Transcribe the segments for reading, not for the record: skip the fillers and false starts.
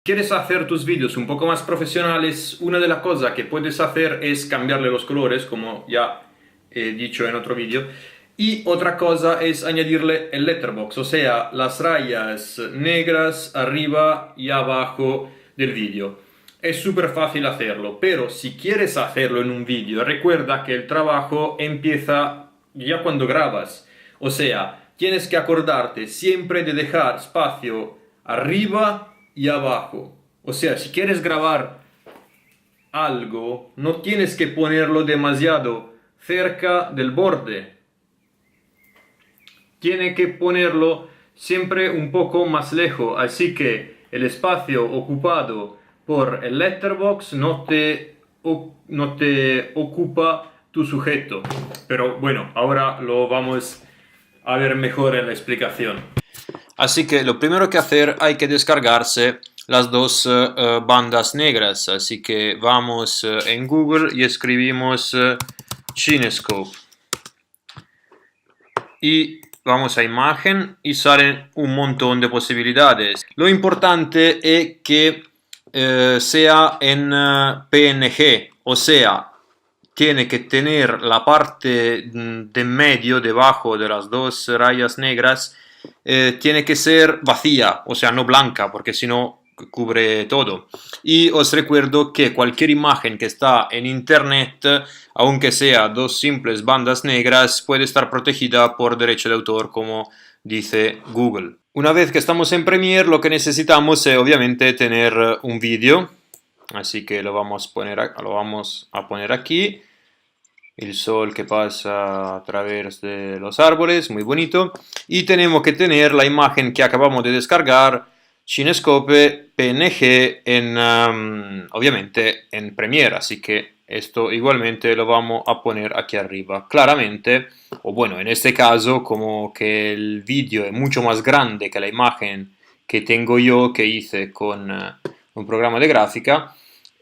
¿Quieres hacer tus vídeos un poco más profesionales? Una de las cosas que puedes hacer es cambiarle los colores, como ya he dicho en otro vídeo. Y otra cosa es añadirle el letterbox, o sea, las rayas negras arriba y abajo del vídeo. Es súper fácil hacerlo, pero si quieres hacerlo en un vídeo, recuerda que el trabajo empieza ya cuando grabas. O sea, tienes que acordarte siempre de dejar espacio arriba y abajo. O sea, si quieres grabar algo, no tienes que ponerlo demasiado cerca del borde. Tiene que ponerlo siempre un poco más lejos, así que el espacio ocupado por el letterbox no te ocupa tu sujeto. Pero bueno, ahora lo vamos a ver mejor en la explicación. Así que lo primero que hacer hay que descargarse las dos bandas negras. Así que vamos en Google y escribimos Cinescope. Y vamos a imagen y salen un montón de posibilidades. Lo importante es que sea en PNG, o sea, tiene que tener la parte de medio, debajo de las dos rayas negras, tiene que ser vacía, o sea, no blanca, porque si no cubre todo. Y os recuerdo que cualquier imagen que está en internet, aunque sea dos simples bandas negras, puede estar protegida por derecho de autor, como dice Google. Una vez que estamos en Premiere, lo que necesitamos es obviamente tener un vídeo, así que lo vamos a poner aquí. El sol que pasa a través de los árboles, muy bonito. Y tenemos que tener la imagen que acabamos de descargar, Cinescope PNG, obviamente en Premiere. Así que esto igualmente lo vamos a poner aquí arriba. Claramente, o bueno, en este caso, como que el vídeo es mucho más grande que la imagen que tengo yo, que hice con un programa de gráfica,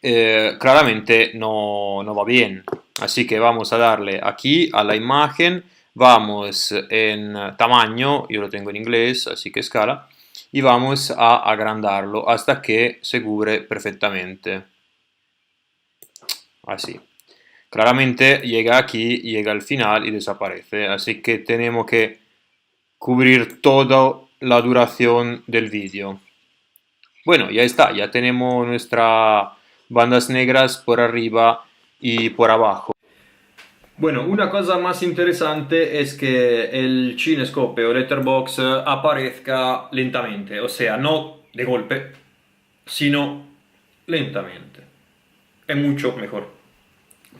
claramente no va bien. Así que vamos a darle aquí a la imagen, vamos en tamaño, yo lo tengo en inglés, así que escala, y vamos a agrandarlo hasta que se cubre perfectamente. Así. Claramente llega aquí, llega al final y desaparece. Así que tenemos que cubrir toda la duración del vídeo. Bueno, ya está, ya tenemos nuestras bandas negras por arriba y por abajo. Bueno, una cosa más interesante es que el cinescope o letterbox aparezca lentamente, o sea, no de golpe, sino lentamente. Es mucho mejor.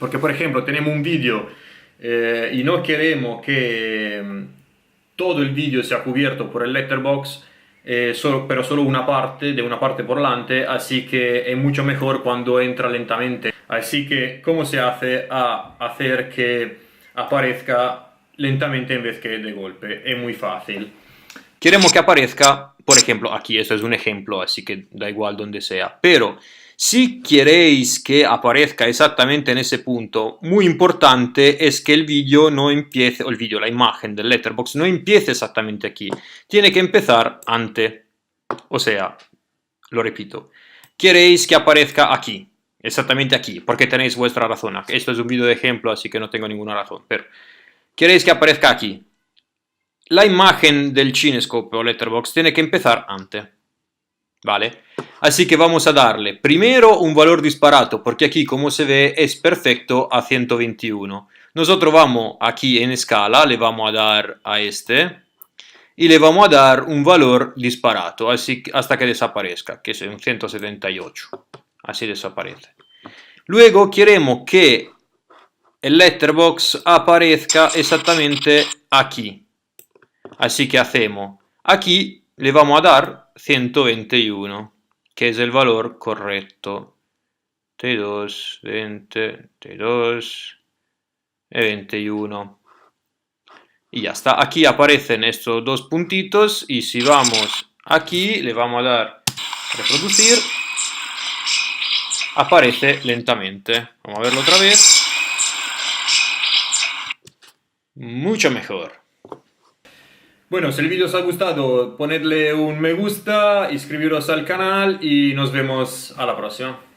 Porque, por ejemplo, tenemos un vídeo y no queremos que todo el vídeo sea cubierto por el letterbox, pero solo una parte, de una parte por delante, así que es mucho mejor cuando entra lentamente. Así que, ¿cómo se hace a hacer que aparezca lentamente en vez que de golpe? Es muy fácil. Queremos que aparezca, por ejemplo, aquí, esto es un ejemplo, así que da igual donde sea, pero si queréis que aparezca exactamente en ese punto, muy importante es que el vídeo no empiece, o el vídeo, la imagen del letterbox no empiece exactamente aquí, tiene que empezar antes, o sea, lo repito, queréis que aparezca aquí, exactamente aquí, porque tenéis vuestra razón, esto es un vídeo de ejemplo, así que no tengo ninguna razón, pero queréis que aparezca aquí. La imagen del Cinescope o letterbox tiene que empezar antes, ¿vale? Así que vamos a darle primero un valor disparado, porque aquí como se ve es perfecto a 121. Nosotros vamos aquí en escala, le vamos a dar a este y le vamos a dar un valor disparado, así hasta que desaparezca, que es un 178. Así desaparece. Luego queremos que el letterbox aparezca exactamente aquí. Así que hacemos, aquí le vamos a dar 121, que es el valor correcto. T2, 20, T2 y 21. Y ya está, aquí aparecen estos dos puntitos y si vamos aquí, le vamos a dar reproducir, aparece lentamente. Vamos a verlo otra vez. Mucho mejor. Bueno, si el vídeo os ha gustado, ponedle un me gusta, inscribiros al canal y nos vemos a la próxima.